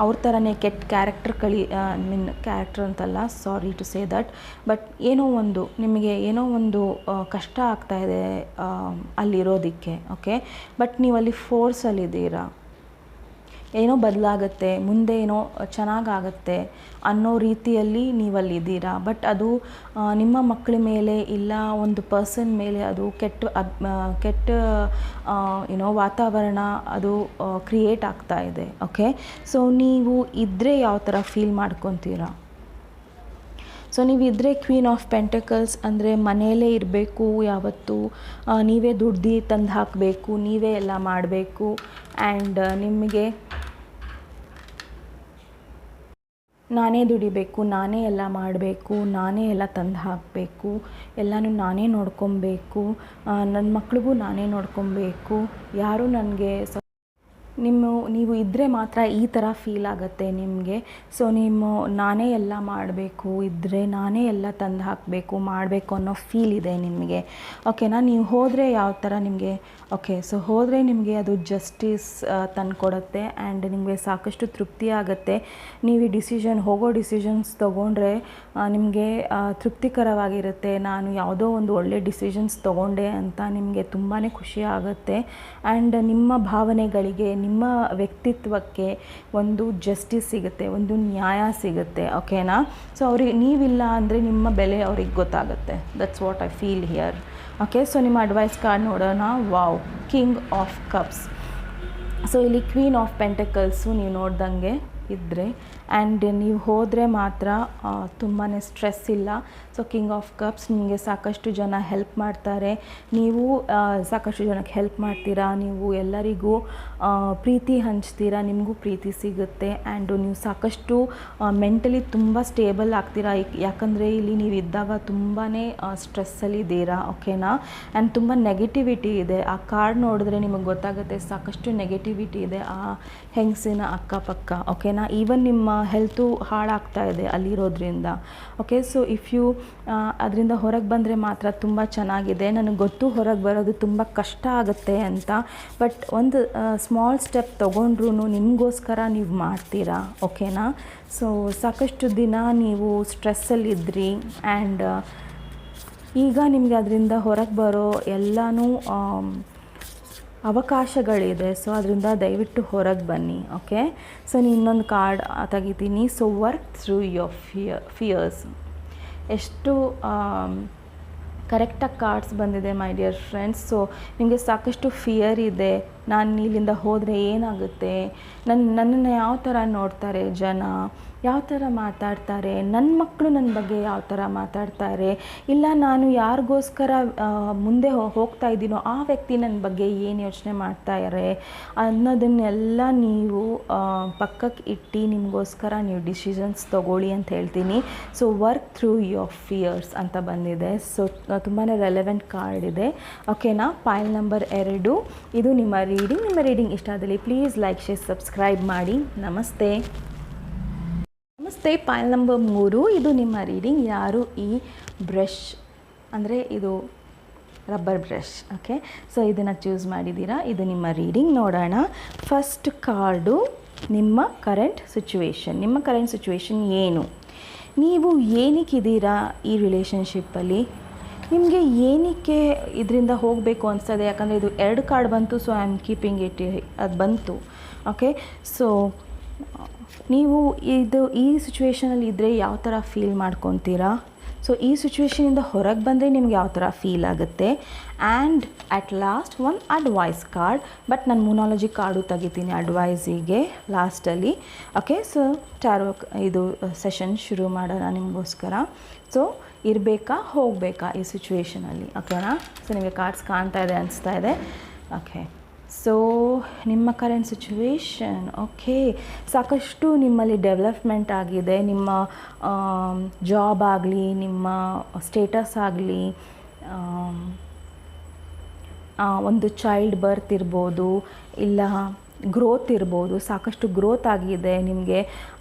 ಅವ್ರ ಥರನೇ ಕೆಟ್ಟ ಕ್ಯಾರೆಕ್ಟರ್ ಅಂತಲ್ಲ, sorry to say that, but ನಿಮಗೆ ಏನೋ ಒಂದು ಕಷ್ಟ ಆಗ್ತಾಯಿದೆ ಅಲ್ಲಿರೋದಕ್ಕೆ. ಓಕೆ, ಬಟ್ ನೀವು ಅಲ್ಲಿ ಫೋರ್ಸಲ್ಲಿದ್ದೀರಾ. ಏನೋ ಬದಲಾಗುತ್ತೆ, ಮುಂದೆ ಏನೋ ಚೆನ್ನಾಗಾಗತ್ತೆ ಅನ್ನೋ ರೀತಿಯಲ್ಲಿ ನೀವಲ್ಲಿದ್ದೀರಾ. ಬಟ್ ಅದು ನಿಮ್ಮ ಮಕ್ಕಳ ಮೇಲೆ ಇಲ್ಲ ಒಂದು ಪರ್ಸನ್ ಮೇಲೆ ಅದು ಕೆಟ್ಟ ವಾತಾವರಣ ಅದು ಕ್ರಿಯೇಟ್ ಆಗ್ತಾ ಇದೆ. ಓಕೆ, ಸೊ ನೀವು ಇದ್ದರೆ ಯಾವ ಥರ ಫೀಲ್ ಮಾಡ್ಕೊತೀರಾ. ಸೊ ನೀವಿದ್ದರೆ ಕ್ವೀನ್ ಆಫ್ ಪೆಂಟಕಲ್ಸ್ ಅಂದರೆ ಮನೆಯಲ್ಲೇ ಇರಬೇಕು ಯಾವತ್ತೂ, ನೀವೇ ದುಡ್ದು ತಂದು ಹಾಕಬೇಕು, ನೀವೇ ಎಲ್ಲ ಮಾಡಬೇಕು. ಆ್ಯಂಡ್ ನಿಮಗೆ ನಾನೇ ದುಡಿಬೇಕು, ನಾನೇ ಎಲ್ಲ ಮಾಡಬೇಕು, ನಾನೇ ಎಲ್ಲ ತಂದು ಹಾಕಬೇಕು, ಎಲ್ಲನೂ ನಾನೇ ನೋಡ್ಕೊಬೇಕು, ನನ್ನ ಮಕ್ಳಿಗೂ ನಾನೇ ನೋಡ್ಕೊಬೇಕು, ಯಾರೂ ನನಗೆ ನೀವು ಇದ್ದರೆ ಮಾತ್ರ ಈ ಥರ ಫೀಲ್ ಆಗುತ್ತೆ ನಿಮಗೆ. ಸೊ ನಾನೇ ಎಲ್ಲ ಮಾಡಬೇಕು, ಇದ್ದರೆ ನಾನೇ ಎಲ್ಲ ತಂದು ಹಾಕಬೇಕು, ಮಾಡಬೇಕು ಅನ್ನೋ ಫೀಲ್ ಇದೆ ನಿಮಗೆ. ಓಕೆನಾ? ನೀವು ಹೋದರೆ ಯಾವ ಥರ ನಿಮಗೆ ಓಕೆ, ಸೊ ಹೋದರೆ ನಿಮಗೆ ಅದು ಜಸ್ಟಿಸ್ ತಂದುಕೊಡುತ್ತೆ ಆ್ಯಂಡ್ ನಿಮಗೆ ಸಾಕಷ್ಟು ತೃಪ್ತಿ ಆಗುತ್ತೆ. ನೀವು ಹೋಗೋ ಡಿಸಿಷನ್ಸ್ ತೊಗೊಂಡ್ರೆ ನಿಮಗೆ ತೃಪ್ತಿಕರವಾಗಿರುತ್ತೆ. ನಾನು ಯಾವುದೋ ಒಂದು ಒಳ್ಳೆ ಡಿಸಿಷನ್ಸ್ ತೊಗೊಂಡೆ ಅಂತ ನಿಮಗೆ ತುಂಬಾ ಖುಷಿ ಆಗುತ್ತೆ. ಆ್ಯಂಡ್ ನಿಮ್ಮ ಭಾವನೆಗಳಿಗೆ, ನಿಮ್ಮ ವ್ಯಕ್ತಿತ್ವಕ್ಕೆ ಒಂದು ಜಸ್ಟಿಸ್ ಸಿಗುತ್ತೆ, ಒಂದು ನ್ಯಾಯ ಸಿಗುತ್ತೆ. ಓಕೆನಾ? ಸೊ ನೀವಿಲ್ಲ ಅಂದರೆ ನಿಮ್ಮ ಬೆಲೆ ಅವ್ರಿಗೆ ಗೊತ್ತಾಗುತ್ತೆ. That's what I feel here. Okay, so ನಿಮ್ಮ ಅಡ್ವೈಸ್ ಕಾರ್ಡ್ ನೋಡೋಣ. Wow, king of cups. So ಇಲ್ಲಿ ಕ್ವೀನ್ ಆಫ್ ಪೆಂಟಕಲ್ಸು ನೀವು ನೋಡ್ದಂಗೆ ಇದ್ದರೆ ಆ್ಯಂಡ್ ನೀವು ಹೋದರೆ ಮಾತ್ರ ತುಂಬಾ ಸ್ಟ್ರೆಸ್ ಇಲ್ಲ. ಸೊ ಕಿಂಗ್ ಆಫ್ ಕಪ್ಸ್, ನಿಮಗೆ ಸಾಕಷ್ಟು ಜನ ಹೆಲ್ಪ್ ಮಾಡ್ತಾರೆ, ನೀವು ಸಾಕಷ್ಟು ಜನಕ್ಕೆ ಹೆಲ್ಪ್ ಮಾಡ್ತೀರಾ, ನೀವು ಎಲ್ಲರಿಗೂ ಪ್ರೀತಿ ಹಂಚ್ತೀರಾ, ನಿಮಗೂ ಪ್ರೀತಿ ಸಿಗುತ್ತೆ. ಆ್ಯಂಡ್ ನೀವು ಸಾಕಷ್ಟು ಮೆಂಟಲಿ ತುಂಬ ಸ್ಟೇಬಲ್ ಆಗ್ತೀರಾ. ಯಾಕಂದರೆ ಇಲ್ಲಿ ನೀವು ಇದ್ದಾಗ ತುಂಬಾ ಸ್ಟ್ರೆಸ್ಸಲ್ಲಿದ್ದೀರಾ. ಓಕೆನಾ? ಆ್ಯಂಡ್ ತುಂಬ ನೆಗೆಟಿವಿಟಿ ಇದೆ. ಆ ಕಾರ್ಡ್ ನೋಡಿದ್ರೆ ನಿಮಗೆ ಗೊತ್ತಾಗುತ್ತೆ ಸಾಕಷ್ಟು ನೆಗೆಟಿವಿಟಿ ಇದೆ ಆ ಹೆಂಗಸಿನ ಅಕ್ಕಪಕ್ಕ. ಓಕೆನಾ? ಈವನ್ ನಿಮ್ಮ ಹೆಲ್ತು ಹಾಳಾಗ್ತಾ ಇದೆ ಅಲ್ಲಿರೋದ್ರಿಂದ. ಓಕೆ, ಸೊ ಇಫ್ ಯು ಅದರಿಂದ ಹೊರಗೆ ಬಂದರೆ ಮಾತ್ರ ತುಂಬ ಚೆನ್ನಾಗಿದೆ. ನನಗೆ ಗೊತ್ತು ಹೊರಗೆ ಬರೋದು ತುಂಬ ಕಷ್ಟ ಆಗುತ್ತೆ ಅಂತ, ಬಟ್ ಒಂದು ಸ್ಮಾಲ್ ಸ್ಟೆಪ್ ತೊಗೊಂಡ್ರೂ ನಿಮಗೋಸ್ಕರ ನೀವು ಮಾಡ್ತೀರಾ. ಓಕೆನಾ? ಸೊ ಸಾಕಷ್ಟು ದಿನ ನೀವು ಸ್ಟ್ರೆಸ್ಸಲ್ಲಿದ್ದಿರಿ ಆ್ಯಂಡ್ ಈಗ ನಿಮಗೆ ಅದರಿಂದ ಹೊರಗೆ ಬರೋ ಎಲ್ಲನೂ ಅವಕಾಶಗಳಿದೆ. ಸೊ ಅದರಿಂದ ದಯವಿಟ್ಟು ಹೊರಗೆ ಬನ್ನಿ. ಓಕೆ, ಸೊ ನಾನು ಇನ್ನೊಂದು ಕಾರ್ಡ್ ತೆಗಿತೀನಿ. So work through your fierce. ಎಷ್ಟು ಕರೆಕ್ಟಾಗಿ ಕಾರ್ಡ್ಸ್ ಬಂದಿದೆ ಮೈ ಡಿಯರ್ ಫ್ರೆಂಡ್ಸ್. ಸೊ ನಿಮಗೆ ಸಾಕಷ್ಟು ಫಿಯರ್ ಇದೆ. ನಾನು ಇಲ್ಲಿಂದ ಹೋದರೆ ಏನಾಗುತ್ತೆ, ನನ್ನನ್ನು ಯಾವ ಥರ ನೋಡ್ತಾರೆ ಜನ, ಯಾವ ಥರ ಮಾತಾಡ್ತಾರೆ, ನನ್ನ ಮಕ್ಕಳು ನನ್ನ ಬಗ್ಗೆ ಯಾವ ಥರ ಮಾತಾಡ್ತಾರೆ, ಇಲ್ಲ ನಾನು ಯಾರಿಗೋಸ್ಕರ ಮುಂದೆ ಹೋಗ್ತಾ ಇದ್ದೀನೋ ಆ ವ್ಯಕ್ತಿ ನನ್ನ ಬಗ್ಗೆ ಏನು ಯೋಚನೆ ಮಾಡ್ತಾರೆ ಅನ್ನೋದನ್ನೆಲ್ಲ ನೀವು ಪಕ್ಕಕ್ಕೆ ಇಟ್ಟು ನಿಮಗೋಸ್ಕರ ನೀವು ಡಿಸಿಷನ್ಸ್ ತೊಗೊಳ್ಳಿ ಅಂತ ಹೇಳ್ತೀನಿ. So work through your fierce ಅಂತ ಬಂದಿದೆ. ಸೊ ತುಂಬಾ ರೆಲೆವೆಂಟ್ ಕಾರ್ಡ್ ಇದೆ. ಓಕೆನಾ? ಪೈಲ್ ನಂಬರ್ 2 ಇದು ನಿಮ್ಮ ರೀಡಿಂಗ್ ಇಷ್ಟ ಆದಲ್ಲಿ ಪ್ಲೀಸ್ ಲೈಕ್, ಶೇರ್, ಸಬ್ಸ್ಕ್ರೈಬ್ ಮಾಡಿ. ನಮಸ್ತೆ. ಪೈಲ್ ನಂಬರ್ 3 ಇದು ನಿಮ್ಮ ರೀಡಿಂಗ್. ಯಾರು ಈ ಬ್ರಷ್ ಅಂದರೆ ಇದು ರಬ್ಬರ್ ಬ್ರಷ್. ಓಕೆ, ಸೊ ಇದನ್ನು ಚೂಸ್ ಮಾಡಿದ್ದೀರಾ. ಇದು ನಿಮ್ಮ ರೀಡಿಂಗ್. ನೋಡೋಣ. ಫಸ್ಟ್ ಕಾರ್ಡು ನಿಮ್ಮ ಕರೆಂಟ್ ಸಿಚುವೇಶನ್ ಏನು, ನೀವು ಏನಕ್ಕಿದ್ದೀರಾ ಈ ರಿಲೇಷನ್ಶಿಪ್ಪಲ್ಲಿ, ನಿಮಗೆ ಏನಕ್ಕೆ ಇದರಿಂದ ಹೋಗಬೇಕು ಅನಿಸ್ತದೆ. ಯಾಕಂದರೆ ಇದು 2 ಕಾರ್ಡ್ ಬಂತು, so I am keeping it, ಅದು ಬಂತು. ಓಕೆ, ಸೊ ನೀವು ಈ ಸಿಚುವೇಷನಲ್ಲಿ ಇದ್ದರೆ ಯಾವ ಥರ ಫೀಲ್ ಮಾಡ್ಕೊತೀರಾ, ಸೊ ಈ ಸಿಚುವೇಷನಿಂದ ಹೊರಗೆ ಬಂದರೆ ನಿಮ್ಗೆ ಯಾವ ಥರ ಫೀಲ್ ಆಗುತ್ತೆ. ಆ್ಯಂಡ್ ಅಟ್ ಲಾಸ್ಟ್ ಒಂದು ಅಡ್ವೈಸ್ ಕಾರ್ಡ್, ಬಟ್ ನಾನು ಮೂನಾಲಜಿ ಕಾರ್ಡು ತೆಗಿತೀನಿ ಅಡ್ವೈಸಿಗೆ ಲಾಸ್ಟಲ್ಲಿ. ಓಕೆ, ಸೊ ಟ್ಯಾರೋ ಇದು ಸೆಷನ್ ಶುರು ಮಾಡೋಣ ನಿಮಗೋಸ್ಕರ. ಸೊ ಇರಬೇಕಾ ಹೋಗಬೇಕಾ ಈ ಸಿಚುವೇಷನಲ್ಲಿ. ಓಕೆನಾ? ಸೊ ನಿಮಗೆ ಕಾರ್ಡ್ಸ್ ಕಾಣ್ತಾ ಇದೆ ಅನಿಸ್ತಾ ಇದೆ. ಓಕೆ, ಸೊ ನಿಮ್ಮ ಕರೆಂಟ್ ಸಿಚುವೇಶನ್. ಓಕೆ, ಸಾಕಷ್ಟು ನಿಮ್ಮಲ್ಲಿ ಡೆವಲಪ್ಮೆಂಟ್ ಆಗಿದೆ. ನಿಮ್ಮ ಜಾಬ್ ಆಗಲಿ, ನಿಮ್ಮ ಸ್ಟೇಟಸ್ ಆಗಲಿ, ಒಂದು ಚೈಲ್ಡ್ ಬರ್ತ್ ಇರ್ಬೋದು, ಇಲ್ಲ ಗ್ರೋತ್ ಇರ್ಬೋದು. ಸಾಕಷ್ಟು ಗ್ರೋತ್ ಆಗಿದೆ ನಿಮಗೆ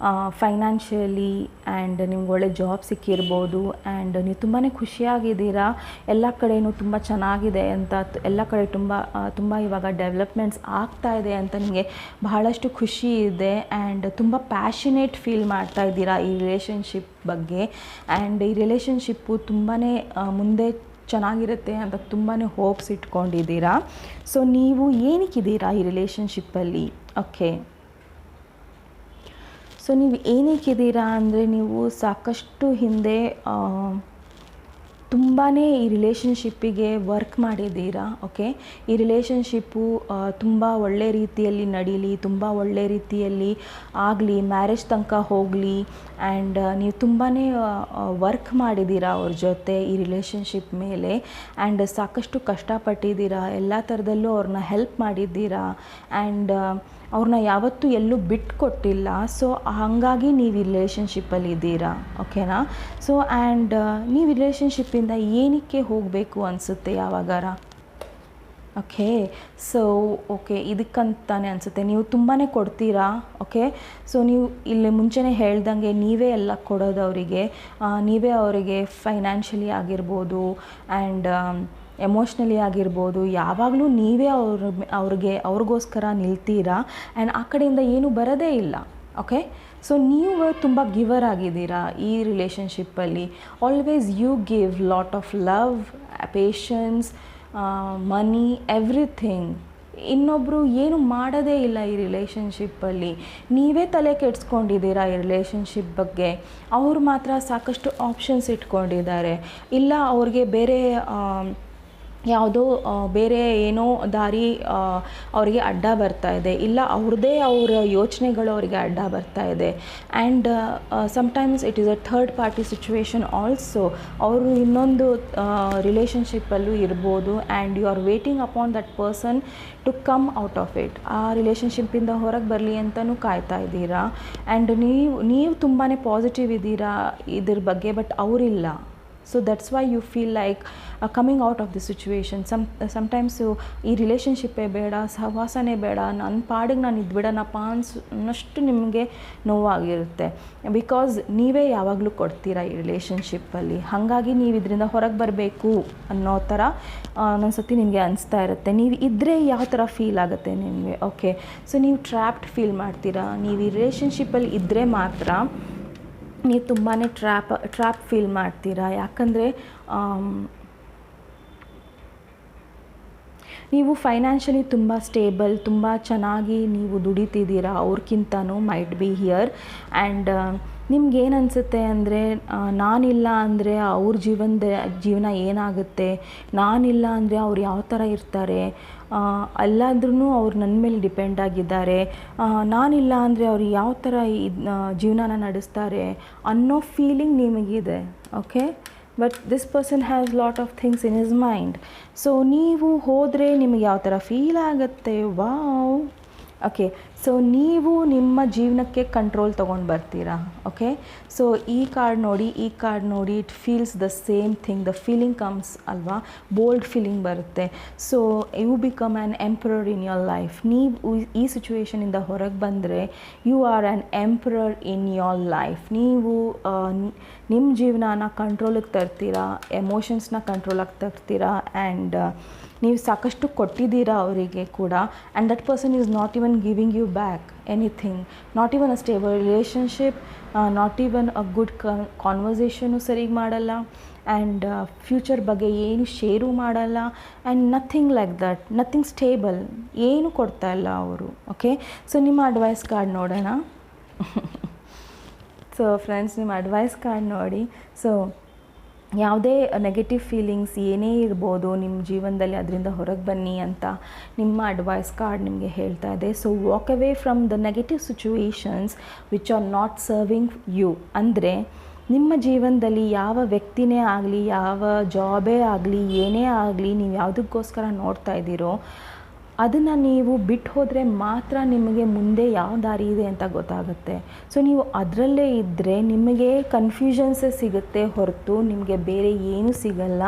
ಫೈನಾನ್ಷಿಯಲಿ, ಆ್ಯಂಡ್ ನಿಮ್ಗೆ ಒಳ್ಳೆ ಜಾಬ್ ಸಿಕ್ಕಿರ್ಬೋದು. ಆ್ಯಂಡ್ ನೀವು ತುಂಬಾ ಖುಷಿಯಾಗಿದ್ದೀರಾ, ಎಲ್ಲ ಕಡೆಯೂ ತುಂಬ ಚೆನ್ನಾಗಿದೆ ಅಂತ, ಎಲ್ಲ ಕಡೆ ತುಂಬ ಇವಾಗ ಡೆವಲಪ್ಮೆಂಟ್ಸ್ ಆಗ್ತಾ ಇದೆ ಅಂತ ನಿಮಗೆ ಬಹಳಷ್ಟು ಖುಷಿ ಇದೆ. ಆ್ಯಂಡ್ ತುಂಬ ಪ್ಯಾಷನೇಟ್ ಫೀಲ್ ಮಾಡ್ತಾ ಇದ್ದೀರಾ ಈ ರಿಲೇಷನ್ಶಿಪ್ ಬಗ್ಗೆ. ಆ್ಯಂಡ್ ಈ ರಿಲೇಷನ್ಶಿಪ್ಪು ತುಂಬಾ ಮುಂದೆ ಚೆನ್ನಾಗಿರುತ್ತೆ ಅಂತ ತುಂಬಾ ಹೋಪ್ಸ್ ಇಟ್ಕೊಂಡಿದ್ದೀರಾ. ಸೊ ನೀವು ಏನಕ್ಕಿದ್ದೀರಾ ಈ ರಿಲೇಷನ್ಶಿಪ್ಪಲ್ಲಿ. ಓಕೆ, ಸೊ ನೀವು ಏನಕ್ಕಿದ್ದೀರಾ ಅಂದರೆ ನೀವು ಸಾಕಷ್ಟು ಹಿಂದೆ ತುಂಬಾ ಈ ರಿಲೇಷನ್ಶಿಪ್ಪಿಗೆ ವರ್ಕ್ ಮಾಡಿದ್ದೀರಾ. ಓಕೆ, ಈ ರಿಲೇಷನ್ಶಿಪ್ಪು ತುಂಬ ಒಳ್ಳೆ ರೀತಿಯಲ್ಲಿ ನಡೀಲಿ, ತುಂಬ ಒಳ್ಳೆ ರೀತಿಯಲ್ಲಿ ಆಗಲಿ, ಮ್ಯಾರೇಜ್ ತನಕ ಹೋಗಲಿ. ಆ್ಯಂಡ್ ನೀವು ತುಂಬಾ ವರ್ಕ್ ಮಾಡಿದ್ದೀರಾ ಅವ್ರ ಜೊತೆ ಈ ರಿಲೇಷನ್ಶಿಪ್ ಮೇಲೆ. ಆ್ಯಂಡ್ ಸಾಕಷ್ಟು ಕಷ್ಟಪಟ್ಟಿದ್ದೀರಾ, ಎಲ್ಲ ಥರದಲ್ಲೂ ಅವ್ರನ್ನ ಹೆಲ್ಪ್ ಮಾಡಿದ್ದೀರಾ. ಆ್ಯಂಡ್ ಅವ್ರನ್ನ ಯಾವತ್ತೂ ಎಲ್ಲೂ ಬಿಟ್ಟು ಕೊಟ್ಟಿಲ್ಲ. ಸೊ ಹಾಗಾಗಿ ನೀವು ಈ ರಿಲೇಷನ್ಶಿಪ್ಪಲ್ಲಿ ಇದ್ದೀರಾ. ಓಕೆನಾ? ಸೊ ಆ್ಯಂಡ್ ನೀವು ರಿಲೇಷನ್ಶಿಪ್ಪಿಂದ ಏನಕ್ಕೆ ಹೋಗಬೇಕು ಅನಿಸುತ್ತೆ ಯಾವಾಗಾರ? ಓಕೆ, ಸೊ ಓಕೆ, ಇದಕ್ಕಂತಾನೆ ಅನಿಸುತ್ತೆ. ನೀವು ತುಂಬಾ ಕೊಡ್ತೀರಾ. ಓಕೆ, ಸೊ ನೀವು ಇಲ್ಲಿ ಮುಂಚೆನೇ ಹೇಳ್ದಂಗೆ ನೀವೇ ಎಲ್ಲ ಕೊಡೋದು ಅವರಿಗೆ. ನೀವೇ ಅವರಿಗೆ ಫೈನಾನ್ಷಿಯಲಿ ಆಗಿರ್ಬೋದು ಆ್ಯಂಡ್ ಎಮೋಷ್ನಲಿ ಆಗಿರ್ಬೋದು, ಯಾವಾಗಲೂ ನೀವೇ ಅವ್ರಿಗೋಸ್ಕರ ನಿಲ್ತೀರಾ. ಆ್ಯಂಡ್ ಆ ಕಡೆಯಿಂದ ಏನೂ ಬರೋದೇ ಇಲ್ಲ. ಓಕೆ, ಸೊ ನೀವು ತುಂಬ ಗಿವರ್ ಆಗಿದ್ದೀರಾ ಈ ರಿಲೇಷನ್ಶಿಪ್ಪಲ್ಲಿ. Always you give lot of love, patience, money, everything. ಇನ್ನೊಬ್ಬರು ಏನು ಮಾಡೋದೇ ಇಲ್ಲ ಈ ರಿಲೇಷನ್ಶಿಪ್ಪಲ್ಲಿ. ನೀವೇ ತಲೆ ಕೆಡಿಸ್ಕೊಂಡಿದ್ದೀರಾ ಈ ರಿಲೇಷನ್ಶಿಪ್ ಬಗ್ಗೆ. ಅವರು ಮಾತ್ರ ಸಾಕಷ್ಟು ಆಪ್ಷನ್ಸ್ ಇಟ್ಕೊಂಡಿದ್ದಾರೆ. ಇಲ್ಲ ಅವ್ರಿಗೆ ಬೇರೆ ಯಾವುದೋ ಬೇರೆ ಏನೋ ದಾರಿ ಅವರಿಗೆ ಅಡ್ಡ ಬರ್ತಾ ಇದೆ, ಇಲ್ಲ ಅವ್ರದ್ದೇ ಅವರ ಯೋಚನೆಗಳು ಅವರಿಗೆ ಅಡ್ಡ ಬರ್ತಾ ಇದೆ. And sometimes it is a third party situation also. ಅವರು ಇನ್ನೊಂದು ರಿಲೇಷನ್ಶಿಪ್ಪಲ್ಲೂ ಇರ್ಬೋದು. And you are waiting upon that person to come out of it. ಆ ರಿಲೇಷನ್ಶಿಪ್ಪಿಂದ ಹೊರಗೆ ಬರಲಿ ಅಂತಲೂ ಕಾಯ್ತಾ ಇದ್ದೀರಾ. ಆ್ಯಂಡ್ ನೀವು ತುಂಬಾ ಪಾಸಿಟಿವ್ ಇದ್ದೀರಾ ಇದ್ರ ಬಗ್ಗೆ, ಬಟ್ ಅವರಿಲ್ಲ. So that's why you feel like coming out of the situation. Sometimes ಈ ರಿಲೇಷನ್ಶಿಪ್ಪೇ ಬೇಡ, ಸಹವಾಸನೇ ಬೇಡ, ನನ್ನ ಪಾಡಿಗೆ ನಾನು ಇದ್ಬಿಡೋಣಪ್ಪ ಅನ್ನಷ್ಟು ನಿಮಗೆ ನೋವಾಗಿರುತ್ತೆ. ಬಿಕಾಸ್ ನೀವೇ ಯಾವಾಗಲೂ ಕೊಡ್ತೀರಾ ಈ ರಿಲೇಷನ್ಶಿಪ್ಪಲ್ಲಿ. ಹಾಗಾಗಿ ನೀವು ಇದರಿಂದ ಹೊರಗೆ ಬರಬೇಕು ಅನ್ನೋ ಥರ ಒಂದೊಂದು ಸತಿ ನಿಮಗೆ ಅನಿಸ್ತಾ ಇರುತ್ತೆ. ನೀವು ಇದ್ದರೆ ಯಾವ ಥರ ಫೀಲ್ ಆಗುತ್ತೆ ನಿಮಗೆ. ಓಕೆ, ಸೊ ನೀವು ಟ್ರ್ಯಾಪ್ಡ್ ಫೀಲ್ ಮಾಡ್ತೀರಾ. ನೀವು ಈ ರಿಲೇಷನ್ಶಿಪ್ಪಲ್ಲಿ ಇದ್ದರೆ ಮಾತ್ರ ನೀವು ತುಂಬಾ ಟ್ರ್ಯಾಪ್ ಫೀಲ್ ಮಾಡ್ತೀರಾ. ಯಾಕಂದರೆ ನೀವು ಫೈನಾನ್ಷಿಯಲಿ ತುಂಬ ಸ್ಟೇಬಲ್, ತುಂಬ ಚೆನ್ನಾಗಿ ನೀವು ದುಡಿತಿದ್ದೀರಾ ಅವ್ರಿಗಿಂತನೂ, ಮೈಟ್ ಬಿ ಹಿಯರ್. ಆ್ಯಂಡ್ ನಿಮ್ಗೇನು ಅನಿಸುತ್ತೆ ಅಂದರೆ, ನಾನಿಲ್ಲ ಅಂದರೆ ಅವ್ರ ಜೀವನ ಏನಾಗುತ್ತೆ, ನಾನಿಲ್ಲ ಅಂದರೆ ಅವ್ರು ಯಾವ ಥರ ಇರ್ತಾರೆ, ಅಲ್ಲಾದ್ರೂ ಅವ್ರು ನನ್ನ ಮೇಲೆ ಡಿಪೆಂಡ್ ಆಗಿದ್ದಾರೆ, ನಾನಿಲ್ಲ ಅಂದರೆ ಅವ್ರು ಯಾವ ಥರ ಜೀವನನ ನಡೆಸ್ತಾರೆ ಅನ್ನೋ ಫೀಲಿಂಗ್ ನಿಮಗಿದೆ. Okay, but this person has lot of things in his mind. So ನೀವು ಹೋದರೆ ನಿಮಗೆ ಯಾವ ಥರ ಫೀಲ್ ಆಗುತ್ತೆ? ವಾವ್. ಓಕೆ, ಸೊ ನೀವು ನಿಮ್ಮ ಜೀವನಕ್ಕೆ ಕಂಟ್ರೋಲ್ ತೊಗೊಂಡು ಬರ್ತೀರಾ. ಓಕೆ, ಸೊ ಈ ಕಾರ್ಡ್ ನೋಡಿ it feels the same thing. The feeling comes ಅಲ್ವಾ, ಬೋಲ್ಡ್ ಫೀಲಿಂಗ್ ಬರುತ್ತೆ. So you become an emperor in your life. ನೀವು ಈ ಸಿಚುವೇಷನಿಂದ ಹೊರಗೆ ಬಂದರೆ you are an emperor in your life. ನೀವು ನಿಮ್ಮ ಜೀವನನ ಕಂಟ್ರೋಲಿಗೆ ತರ್ತೀರಾ, ಎಮೋಷನ್ಸ್ನ ಕಂಟ್ರೋಲಾಗಿ ತರ್ತೀರಾ. ಆ್ಯಂಡ್ ನೀವು ಸಾಕಷ್ಟು ಕೊಟ್ಟಿದ್ದೀರಾ ಅವರಿಗೆ ಕೂಡ. And that person is not even giving you back anything. Not even a stable relationship, not even a good conversation ಸರಿಗೆ ಮಾಡಲ್ಲ. ಆ್ಯಂಡ್ ಫ್ಯೂಚರ್ ಬಗ್ಗೆ ಏನು ಶೇರು ಮಾಡಲ್ಲ. And nothing like that, nothing stable, ಏನು ಕೊಡ್ತಾ ಇಲ್ಲ ಅವರು. ಓಕೆ, ಸೊ ನಿಮ್ಮ ಅಡ್ವೈಸ್ ಕಾರ್ಡ್ ನೋಡೋಣ. ಸೊ ಫ್ರೆಂಡ್ಸ್, ನಿಮ್ಮ ಅಡ್ವೈಸ್ ಕಾರ್ಡ್ ನೋಡಿ. ಸೊ ಯಾವುದೇ ನೆಗೆಟಿವ್ ಫೀಲಿಂಗ್ಸ್ ಏನೇ ಇರ್ಬೋದು ನಿಮ್ಮ ಜೀವನದಲ್ಲಿ, ಅದರಿಂದ ಹೊರಗೆ ಬನ್ನಿ ಅಂತ ನಿಮ್ಮ ಅಡ್ವೈಸ್ ಕಾರ್ಡ್ ನಿಮಗೆ ಹೇಳ್ತಾ ಇದೆ. So walk away from the negative situations which are not serving you. ಅಂದರೆ ನಿಮ್ಮ ಜೀವನದಲ್ಲಿ ಯಾವ ವ್ಯಕ್ತಿನೇ ಆಗಲಿ, ಯಾವ ಜಾಬೇ ಆಗಲಿ, ಏನೇ ಆಗಲಿ, ನೀವು ಯಾವುದಕ್ಕೋಸ್ಕರ ನೋಡ್ತಾ ಇದ್ದೀರೋ ಅದನ್ನು ನೀವು ಬಿಟ್ಟು ಹೋದರೆ ಮಾತ್ರ ನಿಮಗೆ ಮುಂದೆ ಯಾವ ದಾರಿ ಇದೆ ಅಂತ ಗೊತ್ತಾಗುತ್ತೆ. ಸೊ ನೀವು ಅದರಲ್ಲೇ ಇದ್ದರೆ ನಿಮಗೆ ಕನ್ಫ್ಯೂಷನ್ಸೇ ಸಿಗುತ್ತೆ ಹೊರತು ನಿಮಗೆ ಬೇರೆ ಏನೂ ಸಿಗಲ್ಲ.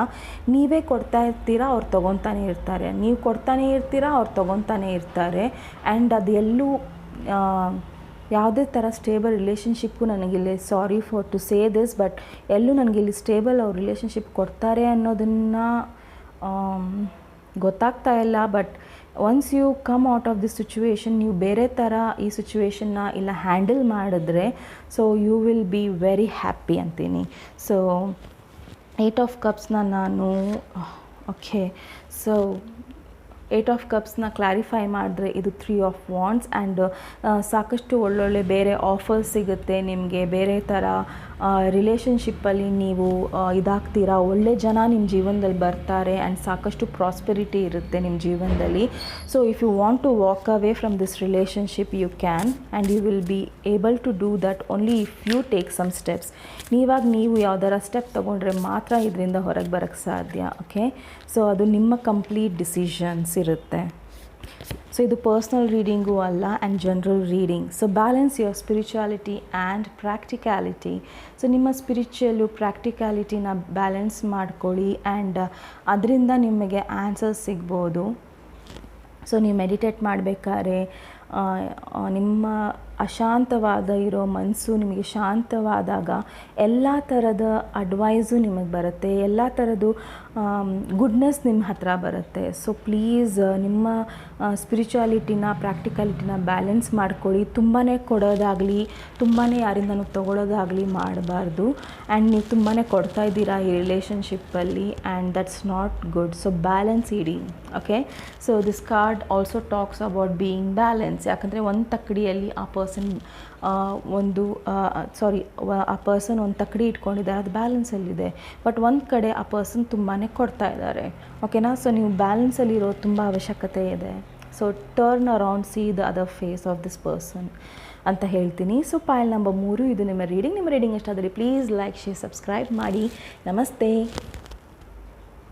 ನೀವೇ ಕೊಡ್ತಾ ಇರ್ತೀರಾ, ಅವ್ರು ತೊಗೊತಾನೆ ಇರ್ತಾರೆ. ನೀವು ಕೊಡ್ತಾನೆ ಇರ್ತೀರಾ, ಅವ್ರು ತೊಗೊತಾನೆ ಇರ್ತಾರೆ. ಆ್ಯಂಡ್ ಅದೆಲ್ಲೂ ಯಾವುದೇ ಥರ ಸ್ಟೇಬಲ್ ರಿಲೇಷನ್ಶಿಪ್ಪು ನನಗಿಲ್ಲಿ, sorry for to say this, but ಎಲ್ಲೂ ನನಗಿಲ್ಲಿ ಸ್ಟೇಬಲ್ ಅವ್ರು ರಿಲೇಷನ್ಶಿಪ್ ಕೊಡ್ತಾರೆ ಅನ್ನೋದನ್ನು ಗೊತ್ತಾಗ್ತಾ ಇಲ್ಲ. But once you come out of this situation, ನೀವು ಬೇರೆ ಥರ ಈ ಸಿಚುವೇಶನ್ನ ಇಲ್ಲ ಹ್ಯಾಂಡಲ್ ಮಾಡಿದ್ರೆ, so you will be very happy ಅಂತೀನಿ. ಸೊ 8 ಆಫ್ ಕಪ್ಸ್ನ ನಾನು ಓಕೆ, ಸೊ 8 ಆಫ್ ಕಪ್ಸ್ನ ಕ್ಲಾರಿಫೈ ಮಾಡಿದ್ರೆ ಇದು 3 ಆಫ್ ವಾಂಡ್ಸ್. ಆ್ಯಂಡ್ ಸಾಕಷ್ಟು ಒಳ್ಳೊಳ್ಳೆ ಬೇರೆ ಆಫರ್ಸ್ ಸಿಗುತ್ತೆ ನಿಮಗೆ, ಬೇರೆ ಥರ ರಿಲೇಷನ್ಶಿಪ್ಪಲ್ಲಿ ನೀವು ಇದಾಗ್ತೀರಾ, ಒಳ್ಳೆ ಜನ ನಿಮ್ಮ ಜೀವನದಲ್ಲಿ ಬರ್ತಾರೆ ಆ್ಯಂಡ್ ಸಾಕಷ್ಟು ಪ್ರಾಸ್ಪೆರಿಟಿ ಇರುತ್ತೆ ನಿಮ್ಮ ಜೀವನದಲ್ಲಿ. So if you want to walk away from this relationship you can and you will be able to do that only if you take some steps. ನೀವು ಯಾವ್ದಾರ ಸ್ಟೆಪ್ ತೊಗೊಂಡ್ರೆ ಮಾತ್ರ ಇದರಿಂದ ಹೊರಗೆ ಬರೋಕ್ಕೆ ಸಾಧ್ಯ. ಓಕೆ, ಸೊ ಅದು ನಿಮ್ಮ ಕಂಪ್ಲೀಟ್ ಡಿಸಿಷನ್ಸ್ ಇರುತ್ತೆ. ಸೊ ಇದು ಪರ್ಸ್ನಲ್ ರೀಡಿಂಗು ಅಲ್ಲ and general reading. So balance your spirituality and practicality. So ನಿಮ್ಮ ಸ್ಪಿರಿಚುವಲ್ಲು ಪ್ರಾಕ್ಟಿಕ್ಯಾಲಿಟಿನ ಬ್ಯಾಲೆನ್ಸ್ ಮಾಡ್ಕೊಳ್ಳಿ ಆ್ಯಂಡ್ ಅದರಿಂದ ನಿಮಗೆ ಆನ್ಸರ್ಸ್ ಸಿಗ್ಬೋದು. ಸೊ ನೀವು ಮೆಡಿಟೇಟ್ ಮಾಡಬೇಕಾದ್ರೆ ನಿಮ್ಮ ಅಶಾಂತವಾದ ಇರೋ ಮನಸ್ಸು ನಿಮಗೆ ಶಾಂತವಾದಾಗ ಎಲ್ಲ ಥರದ ಅಡ್ವೈಸು ನಿಮಗೆ ಬರುತ್ತೆ, ಎಲ್ಲ ಥರದ್ದು ಗುಡ್ನೆಸ್ ನಿಮ್ಮ ಹತ್ರ ಬರುತ್ತೆ. ಸೊ ಪ್ಲೀಸ್ ನಿಮ್ಮ ಸ್ಪಿರಿಚುಯಾಲಿಟಿನ ಪ್ರಾಕ್ಟಿಕಾಲಿಟಿನ ಬ್ಯಾಲೆನ್ಸ್ ಮಾಡ್ಕೊಳ್ಳಿ. ತುಂಬಾ ಕೊಡೋದಾಗಲಿ ತುಂಬಾ ಯಾರಿಂದನೂ ತೊಗೊಳೋದಾಗಲಿ ಮಾಡಬಾರ್ದು. ಆ್ಯಂಡ್ ನೀವು ತುಂಬಾ ಕೊಡ್ತಾ ಇದ್ದೀರಾ ಈ ರಿಲೇಷನ್ಶಿಪ್ಪಲ್ಲಿ and that's not good. So balance ಇಡಿ. Okay, so this card also talks about being balance. ಯಾಕಂದರೆ ಒಂದು ತಕ್ಕಡಿಯಲ್ಲಿ ಆ ಪರ್ಸನ್ ಆ ಪರ್ಸನ್ ಒಂದು ತಕ್ಕಡಿ ಇಟ್ಕೊಂಡಿದ್ದಾರೆ, ಅದು ಬ್ಯಾಲೆನ್ಸಲ್ಲಿದೆ. ಬಟ್ ಒಂದು ಕಡೆ ಆ ಪರ್ಸನ್ ತುಂಬಾ ಕೊಡ್ತಾ ಇದ್ದಾರೆ. ಓಕೆನಾ, ಸೊ ನೀವು ಬ್ಯಾಲೆನ್ಸಲ್ಲಿರೋ ತುಂಬ ಅವಶ್ಯಕತೆ ಇದೆ. So turn around, see the other face of this person ಅಂತ ಹೇಳ್ತೀನಿ. ಸೊ ಪೈಲ್ ನಂಬರ್ 3 ಇದು ನಿಮ್ಮ ರೀಡಿಂಗ್. ನಿಮ್ಮ ರೀಡಿಂಗ್ ಇಷ್ಟ ಆದರೆ ಪ್ಲೀಸ್ ಲೈಕ್, ಶೇರ್, ಸಬ್ಸ್ಕ್ರೈಬ್ ಮಾಡಿ. ನಮಸ್ತೆ.